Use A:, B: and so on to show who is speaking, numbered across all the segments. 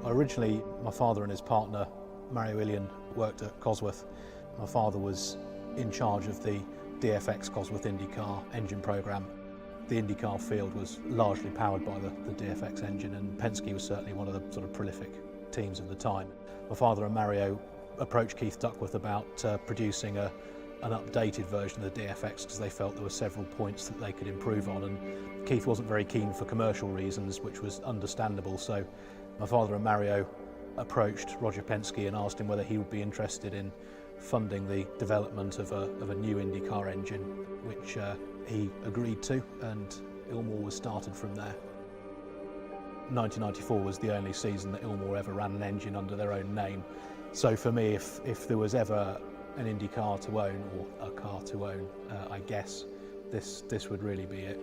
A: Originally, my father and his partner, Mario Ilian, worked at Cosworth. My father was in charge of the DFX Cosworth IndyCar engine program. The IndyCar field was largely powered by the DFX engine, and Penske was certainly one of the sort of prolific teams at the time. My father and Mario approached Keith Duckworth about producing an updated version of the DFX because they felt there were several points that they could improve on, and Keith wasn't very keen for commercial reasons, which was understandable. So my father and Mario approached Roger Penske and asked him whether he would be interested in funding the development of a new IndyCar engine, which he agreed to, and Ilmor was started from there. 1994 was the only season that Ilmor ever ran an engine under their own name. So for me, if there was ever an IndyCar to own, or a car to own, I guess this would really be it.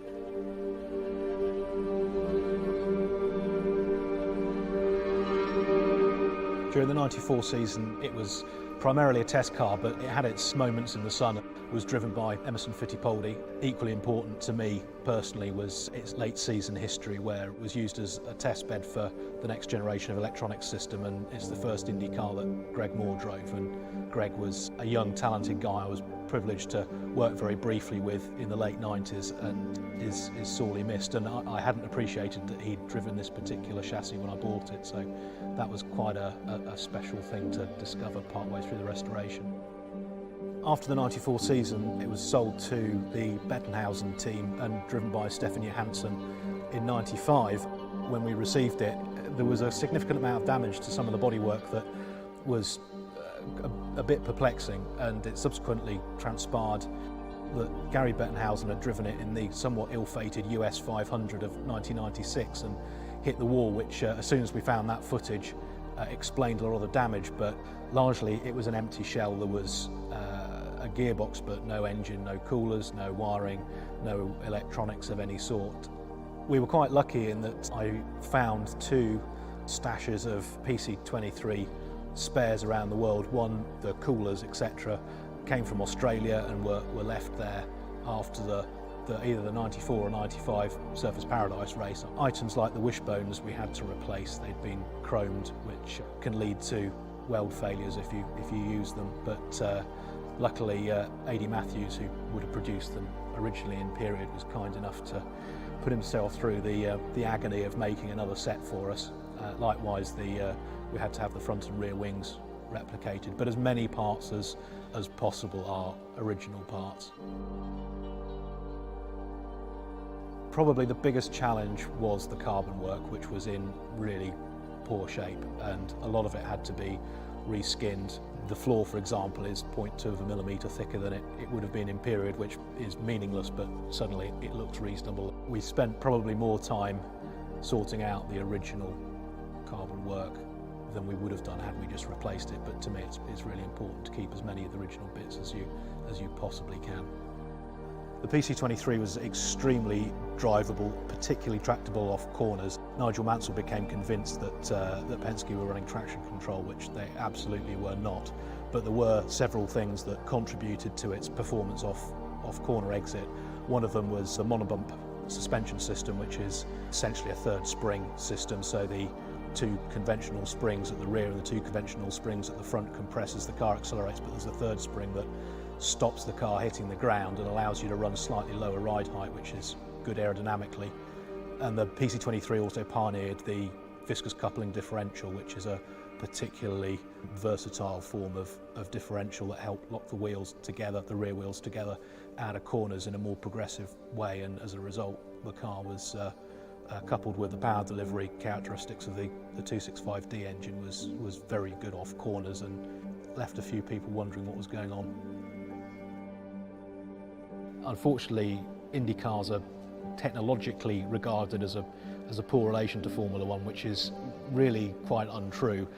A: During the 94 season, it was primarily a test car, but it had its moments in the sun. It was driven by Emerson Fittipaldi. Equally important to me personally was its late season history, where it was used as a test bed for the next generation of electronics system, and it's the first Indy car that Greg Moore drove. And Greg was a young, talented guy I was privileged to work very briefly with in the late 90s, and is sorely missed. And I hadn't appreciated that he'd driven this particular chassis when I bought it, so that was quite a special thing to discover partway through the restoration. After the 94 season, it was sold to the Bettenhausen team and driven by Stefan Johansson. In 95, when we received it, there was a significant amount of damage to some of the bodywork that was a bit perplexing, and it subsequently transpired that Gary Bettenhausen had driven it in the somewhat ill-fated US 500 of 1996 and hit the wall, which as soon as we found that footage explained a lot of the damage, but largely it was an empty shell. There was a gearbox but no engine, no coolers, no wiring, no electronics of any sort. We were quite lucky in that I found two stashes of PC-23 spares around the world. One, the coolers, etc., came from Australia and were left there after either the 94 or 95 Surfers Paradise race. Items like the wishbones we had to replace. They'd been chromed, which can lead to weld failures if you use them, but luckily A.D. Matthews, who would have produced them originally in period, was kind enough to put himself through the agony of making another set for us. Likewise, we had to have the front and rear wings replicated, but as many parts as possible are original parts. Probably the biggest challenge was the carbon work, which was in really poor shape, and a lot of it had to be reskinned. The floor, for example, is 0.2 of a millimetre thicker than it would have been in period, which is meaningless, but suddenly it looks reasonable. We spent probably more time sorting out the original carbon work than we would have done had we just replaced it, but to me it's really important to keep as many of the original bits as you possibly can. The PC-23 was extremely drivable, particularly tractable off corners. Nigel Mansell became convinced that Penske were running traction control, which they absolutely were not, but there were several things that contributed to its performance off corner exit. One of them was the monobump suspension system, which is essentially a third spring system, so the two conventional springs at the rear and the two conventional springs at the front compress as the car accelerates, but there's a third spring that stops the car hitting the ground and allows you to run slightly lower ride height, which is good aerodynamically. And the PC-23 also pioneered the viscous coupling differential, which is a particularly versatile form of differential that helped lock the wheels together, the rear wheels together, out of corners in a more progressive way, and as a result the car was coupled with the power delivery characteristics of the 265D engine was very good off corners and left a few people wondering what was going on. Unfortunately, Indy cars are technologically regarded as a poor relation to Formula One, which is really quite untrue.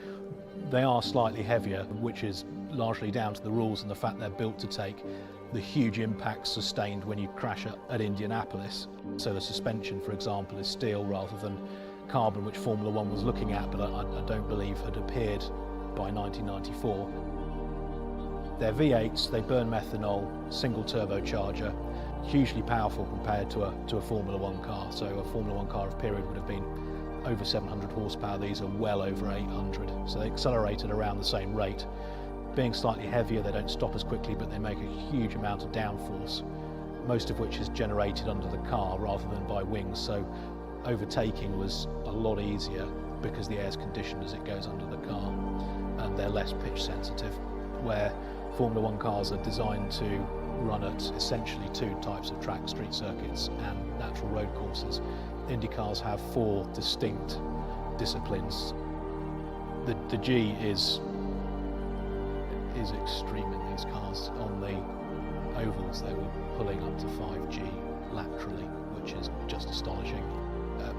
A: They are slightly heavier, which is largely down to the rules and the fact they're built to take the huge impacts sustained when you crash at Indianapolis. So the suspension, for example, is steel rather than carbon, which Formula One was looking at, but I don't believe had appeared by 1994. They're V8s, they burn methanol, single turbocharger, hugely powerful compared to a Formula One car. So a Formula One car of period would have been over 700 horsepower. These are well over 800. So they accelerate at around the same rate. Being slightly heavier, they don't stop as quickly, but they make a huge amount of downforce, most of which is generated under the car rather than by wings. So overtaking was a lot easier because the air's conditioned as it goes under the car, and they're less pitch sensitive, where Formula One cars are designed to run at essentially two types of track, street circuits and natural road courses. Indy cars have four distinct disciplines. The G is extreme in these cars. On the ovals they were pulling up to 5G laterally, which is just astonishing.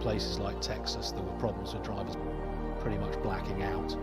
A: Places like Texas, there were problems with drivers pretty much blacking out